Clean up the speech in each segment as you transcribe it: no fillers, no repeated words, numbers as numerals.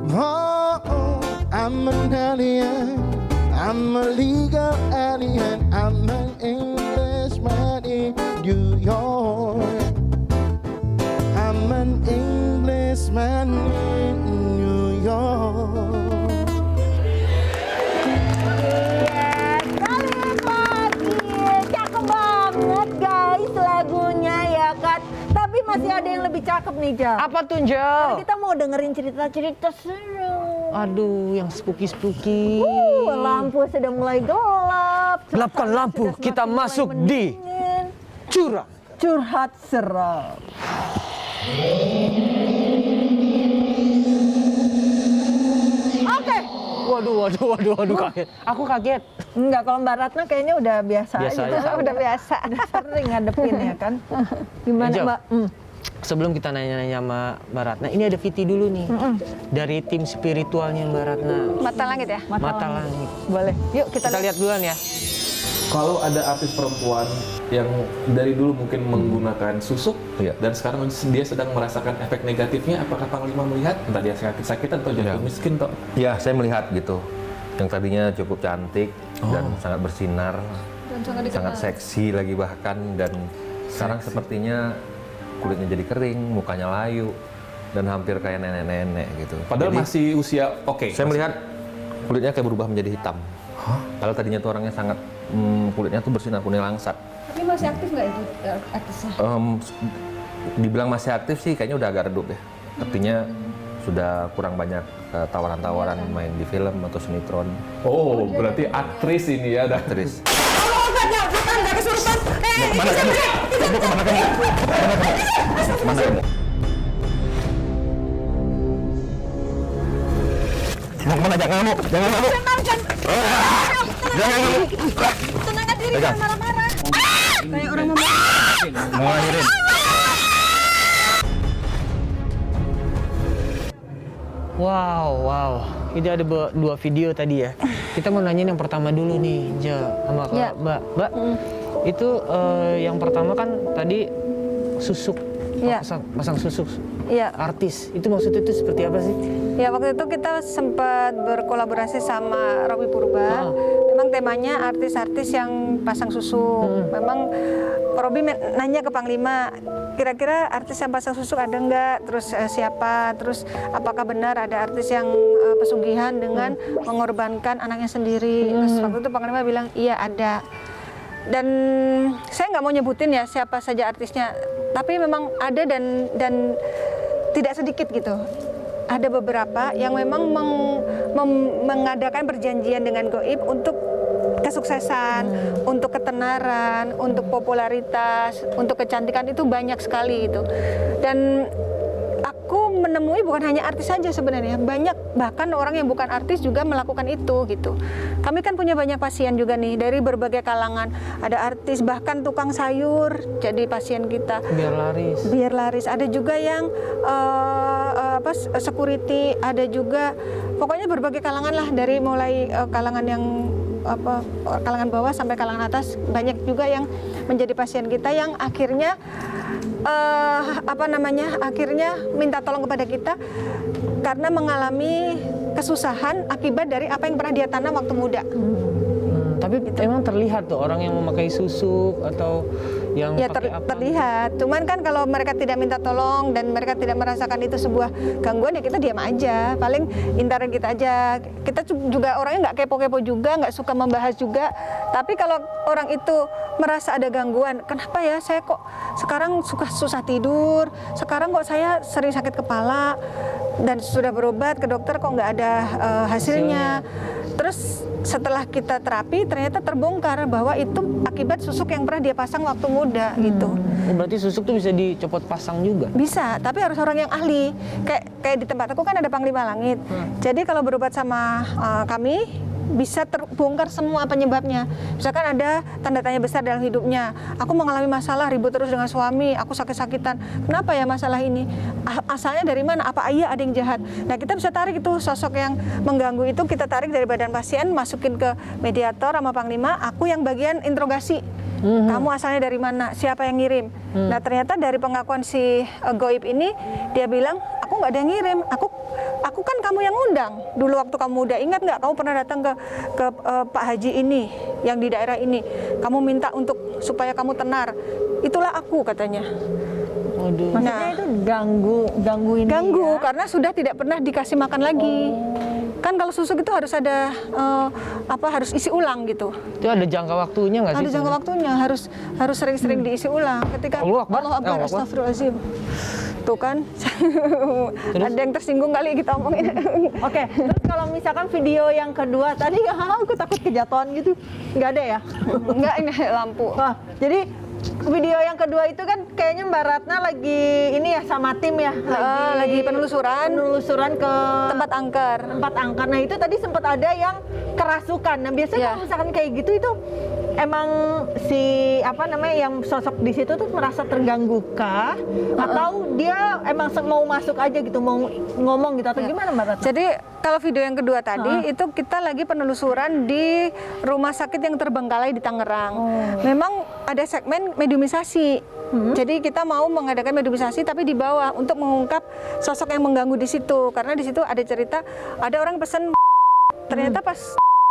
Oh, I'm an alien. I'm a legal alien. I'm an Englishman in New York. I'm an Englishman in New York. Selamat pagi, cakep banget guys lagunya ya kan. Tapi masih ada yang lebih cakep nih Jal. Apa tuh, Jo? Karena kita mau dengerin cerita-cerita seru. Aduh, yang spooky-spooky. Lampu sudah mulai gelap. Gelapkan Suasana lampu, sudah kita semakin masuk mulai di mendingin. Curah. Curhat seram. Oke. Waduh, kaget. Aku kaget. Enggak, kalau Mbak Ratna kayaknya udah biasa, Biasa aja. aja. Udah biasa. Udah sering ngadepin ya kan. Gimana Jo, Mbak? Sebelum kita nanya-nanya sama Mbak Ratna, ini ada Viti dulu nih. Dari tim spiritualnya Mbak Ratna. Mata langit ya? Mata Langit. Boleh. Yuk kita Kita lihat duluan ya. Kalau ada artis perempuan yang dari dulu mungkin menggunakan susuk dan sekarang dia sedang merasakan efek negatifnya, apakah Panglima melihat entah dia sakit-sakitan atau jatuh miskin toh? Ya, saya melihat gitu. Yang tadinya cukup cantik dan sangat bersinar, sangat seksi lagi bahkan, dan sekarang sepertinya kulitnya jadi kering, mukanya layu, dan hampir kayak nenek-nenek gitu. Padahal Jadi, masih usia saya melihat kulitnya kayak berubah menjadi hitam. Kalau tadinya tuh orangnya sangat kulitnya tuh bersinar kuning langsat. Tapi masih aktif nggak itu artisnya? Dibilang masih aktif sih, kayaknya udah agak redup ya. Artinya sudah kurang banyak tawaran-tawaran main di film atau sinetron. Oh, berarti aktris ini ya, Aktris. Mana kamu? Mana, jangan ngamuk, jangan ngamuk. Jangan ngamuk. Tenangkan diri, Pegang. jangan marah-marah. Kayak orang Mau ngelahirin. Wow. Ini ada dua video tadi ya. Kita mau nanyain yang pertama dulu nih, Jo, sama Ya. Mbak. Itu yang pertama kan tadi susuk. Ya. Pasang susuk. Iya. Artis. Itu maksudnya itu seperti apa sih? Ya, waktu itu kita sempat berkolaborasi sama Robby Purba. Memang temanya artis-artis yang pasang susuk. Memang Robby nanya ke Panglima, kira-kira artis yang pasang susuk ada nggak? Terus siapa? Terus apakah benar ada artis yang pesugihan dengan mengorbankan anaknya sendiri? Terus waktu itu Panglima bilang, iya ada. Dan saya nggak mau nyebutin ya siapa saja artisnya, tapi memang ada dan tidak sedikit gitu. Ada beberapa yang memang mengadakan perjanjian dengan goib untuk kesuksesan, untuk ketenaran, untuk popularitas, untuk kecantikan, itu banyak sekali itu. Dan aku menemui bukan hanya artis saja sebenarnya, banyak bahkan orang yang bukan artis juga melakukan itu gitu. Kami kan punya banyak pasien juga nih dari berbagai kalangan. Ada artis, bahkan tukang sayur jadi pasien kita. Biar laris. Ada juga yang security, ada juga pokoknya berbagai kalangan lah, dari mulai kalangan yang kalangan bawah sampai kalangan atas. Banyak juga yang menjadi pasien kita yang akhirnya akhirnya minta tolong kepada kita karena mengalami kesusahan akibat dari apa yang pernah dia tanam waktu muda. Tapi emang terlihat tuh orang yang memakai susuk atau yang Ya pakai apa? terlihat. Cuman kan kalau mereka tidak minta tolong dan mereka tidak merasakan itu sebuah gangguan, ya kita diam aja. Paling intaran kita aja. Kita juga orangnya nggak kepo-kepo juga, nggak suka membahas juga. Tapi kalau orang itu merasa ada gangguan, kenapa ya saya kok sekarang susah tidur, sekarang kok saya sering sakit kepala, dan sudah berobat ke dokter kok nggak ada hasilnya. Terus setelah kita terapi ternyata terbongkar bahwa itu akibat susuk yang pernah dia pasang waktu muda gitu. Oh, berarti susuk tuh bisa dicopot pasang juga? Bisa, tapi harus orang yang ahli. Kayak di tempat aku kan ada Panglima Langit. Jadi kalau berobat sama kami bisa terbongkar semua penyebabnya. Misalkan ada tanda tanya besar dalam hidupnya. Aku mengalami masalah, ribut terus dengan suami, aku sakit-sakitan. Kenapa ya masalah ini? Asalnya dari mana? Apa iya ada yang jahat? Nah, kita bisa tarik itu sosok yang mengganggu itu, kita tarik dari badan pasien, masukin ke mediator sama Panglima, aku yang bagian interogasi. Kamu asalnya dari mana? Siapa yang ngirim? Nah, ternyata dari pengakuan si goib ini, dia bilang, aku aku nggak ada yang ngirim. Aku kan kamu yang undang. Dulu waktu kamu udah ingat nggak? Kamu pernah datang ke Pak Haji ini yang di daerah ini. Kamu minta untuk supaya kamu tenar. Itulah aku katanya. Waduh. Maksudnya itu ganggu ini Ganggu ya? karena sudah tidak pernah dikasih makan lagi. Kan kalau susuk itu harus ada harus isi ulang gitu. Itu ada jangka waktunya nggak sih? Ada jangka waktunya, harus sering-sering diisi ulang. Ketika Allahu Akbar. Allahu Akbar, Allahu Akbar. astagfirullahaladzim. Tuh kan, ada yang tersinggung kali kita omongin. Oke, terus kalau misalkan video yang kedua tadi aku takut kejatuhan gitu, nggak ada ya? Enggak, ini lampu. Wah, jadi video yang kedua itu kan kayaknya Mbak Ratna lagi ini ya sama tim ya, Lagi penelusuran ke tempat angker. tempat angker. Nah itu tadi sempat ada yang kerasukan. Nah biasanya Iya. kalau misalkan kayak gitu itu emang si yang sosok di situ tuh merasa terganggu kah? Atau dia emang mau masuk aja gitu, mau ngomong gitu atau gimana Mbak Ratna? Jadi kalau video yang kedua tadi itu kita lagi penelusuran di rumah sakit yang terbengkalai di Tangerang. Memang ada segmen mediumisasi. Jadi kita mau mengadakan mediumisasi tapi di bawah untuk mengungkap sosok yang mengganggu di situ. Karena di situ ada cerita ada orang pesen ternyata pas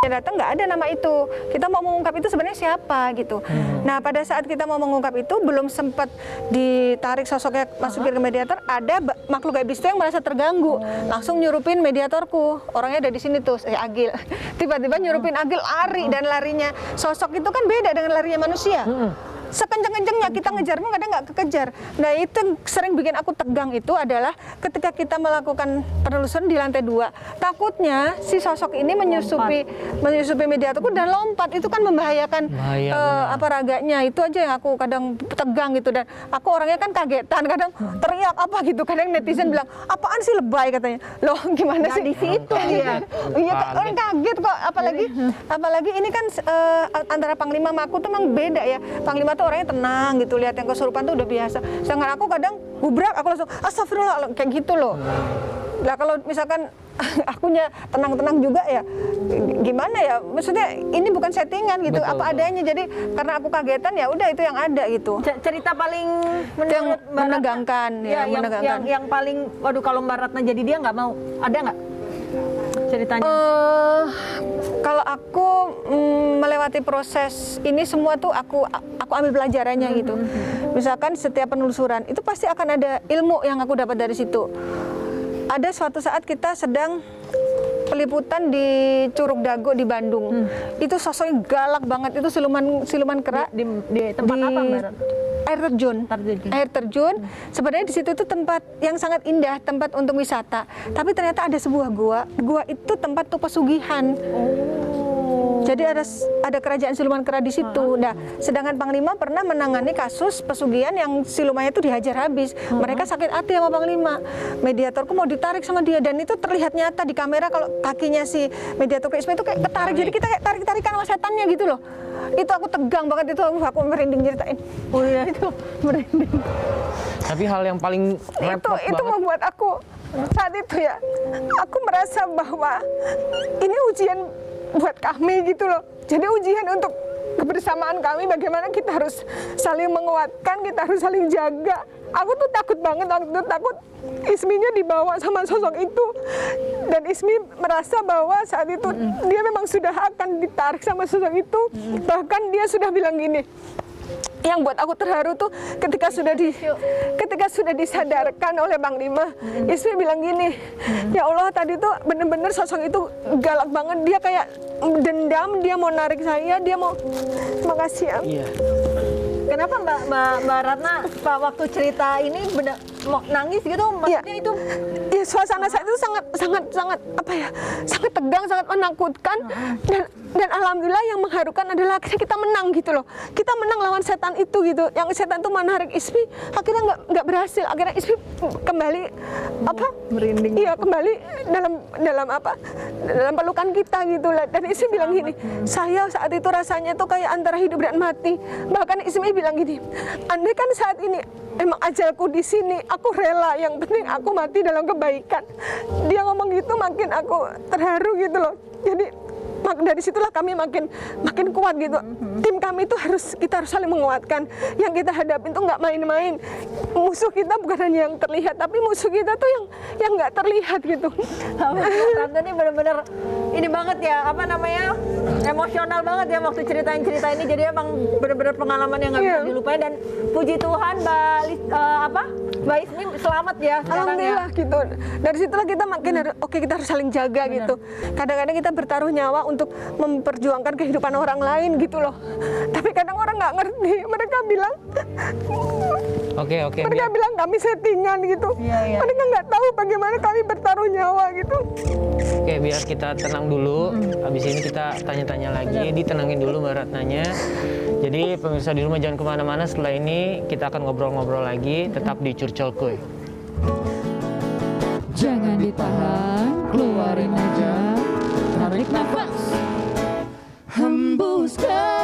dia datang nggak ada nama itu. Kita mau mengungkap itu sebenarnya siapa gitu. Nah pada saat kita mau mengungkap itu belum sempat ditarik sosoknya masukin ke mediator, ada makhluk gaib itu yang merasa terganggu, langsung nyurupin mediatorku. Orangnya ada di sini tuh, Agil. Tiba-tiba nyurupin Agil lari dan larinya sosok itu kan beda dengan larinya manusia. Sekenceng-kencengnya kita ngejar pun kadang nggak kekejar. Nah itu yang sering bikin aku tegang itu adalah ketika kita melakukan penelusuran di lantai 2, takutnya si sosok ini menyusupi mediatorku dan lompat. Itu kan membahayakan raganya. Itu aja yang aku kadang tegang gitu. Dan aku orangnya kan kagetan, kadang teriak apa gitu. Kadang netizen bilang apaan sih lebay katanya. Loh gimana sih di situ ya? Iya orang kaget kok. Apalagi ini kan antara Panglima sama aku tuh memang beda ya. Panglima tuh orangnya tenang gitu, lihat yang kesurupan tuh udah biasa. Sedangkan aku kadang gubrak, aku langsung astagfirullah kayak gitu loh. Nah kalau misalkan akunya tenang-tenang juga ya gimana ya, maksudnya ini bukan settingan gitu. Betul, apa adanya. Jadi karena aku kagetan ya udah itu yang ada gitu. Cerita paling Yang menurut Mbak Ratna, menegangkan ya, menegangkan. yang paling waduh kalau Mbak Ratna jadi dia nggak mau, ada nggak ceritanya? Kalau aku melewati proses ini semua tuh aku ambil pelajarannya gitu. Misalkan setiap penelusuran itu pasti akan ada ilmu yang aku dapat dari situ. Ada suatu saat kita sedang peliputan di Curug Dago di Bandung. Itu sosoknya galak banget, itu siluman kera Di tempat apa Mbak Ratna? Air terjun. Sebenarnya di situ tuh tempat yang sangat indah, tempat untuk wisata. Tapi ternyata ada sebuah gua. Gua itu tempat tuh pesugihan. Jadi ada kerajaan siluman kera di situ. Nah, sedangkan Panglima pernah menangani kasus pesugihan yang silumannya itu dihajar habis. Mereka sakit hati sama Panglima. Mediatorku mau ditarik sama dia dan itu terlihat nyata di kamera kalau kakinya si mediator Isma itu kayak ketarik. Jadi kita kayak tarik-tarikan sama setannya gitu loh. Itu aku tegang banget, itu aku merinding ceritain. Oh iya itu merinding. Tapi hal yang paling repot itu banget. membuat aku saat itu ya, aku merasa bahwa ini ujian buat kami gitu loh. Jadi ujian untuk kebersamaan kami, bagaimana kita harus saling menguatkan, kita harus saling jaga. Aku tuh takut banget, takut Isminya dibawa sama sosok itu. Dan Ismi merasa bahwa saat itu dia memang sudah akan ditarik sama sosok itu. Bahkan dia sudah bilang gini, yang buat aku terharu tuh ketika sudah disadarkan oleh Panglima, Ismi bilang gini, ya Allah tadi tuh bener-bener sosok itu galak banget, dia kayak dendam, dia mau narik saya, dia mau, makasih ya. Iya. Kenapa Mbak Ratna waktu cerita ini benar mau nangis gitu? Maksudnya itu ya suasana saat itu sangat apa ya, sangat tegang, sangat menakutkan, dan alhamdulillah yang mengharukan adalah akhirnya kita menang gitu loh. Kita menang lawan setan itu gitu. Yang setan itu menarik Ismi, akhirnya nggak berhasil. Akhirnya Ismi kembali merinding. Iya, kembali dalam pelukan kita gitu lah. Dan Ismi bilang gini, saya saat itu rasanya tuh kayak antara hidup dan mati. Bahkan Ismi bilang gini, andai kan saat ini emang ajalku di sini, aku rela, yang penting aku mati dalam kebaikan. Dia ngomong gitu makin aku terharu gitu loh. Jadi dari situlah kami makin kuat gitu. Tim kami itu kita harus saling menguatkan. Yang kita hadapin tuh nggak main-main. Musuh kita bukan hanya yang terlihat, tapi musuh kita tuh yang nggak terlihat gitu. Tante ini benar-benar ini banget ya, apa namanya, emosional banget ya waktu ceritain cerita ini. Jadi emang benar-benar pengalaman yang nggak bisa dilupain, dan puji Tuhan Mbak Ismi selamat ya sekarang ya. Alhamdulillah gitu. Dari situlah kita makin kita harus saling jaga gitu. Kadang-kadang kita bertaruh nyawa untuk memperjuangkan kehidupan orang lain gitu loh. Tapi kadang orang nggak ngerti. Mereka bilang mereka bilang kami settingan gitu. Mereka nggak tahu bagaimana kami bertaruh nyawa gitu. Oke, biar kita tenang dulu. Habis ini kita tanya-tanya lagi. Ditenangin dulu Mbak Ratnanya. Jadi pemirsa di rumah jangan kemana-mana. Setelah ini kita akan ngobrol-ngobrol lagi. Tetap di Curcol Kuy. Jangan ditahan, keluarin aja. Tarik nafas, hembuskan.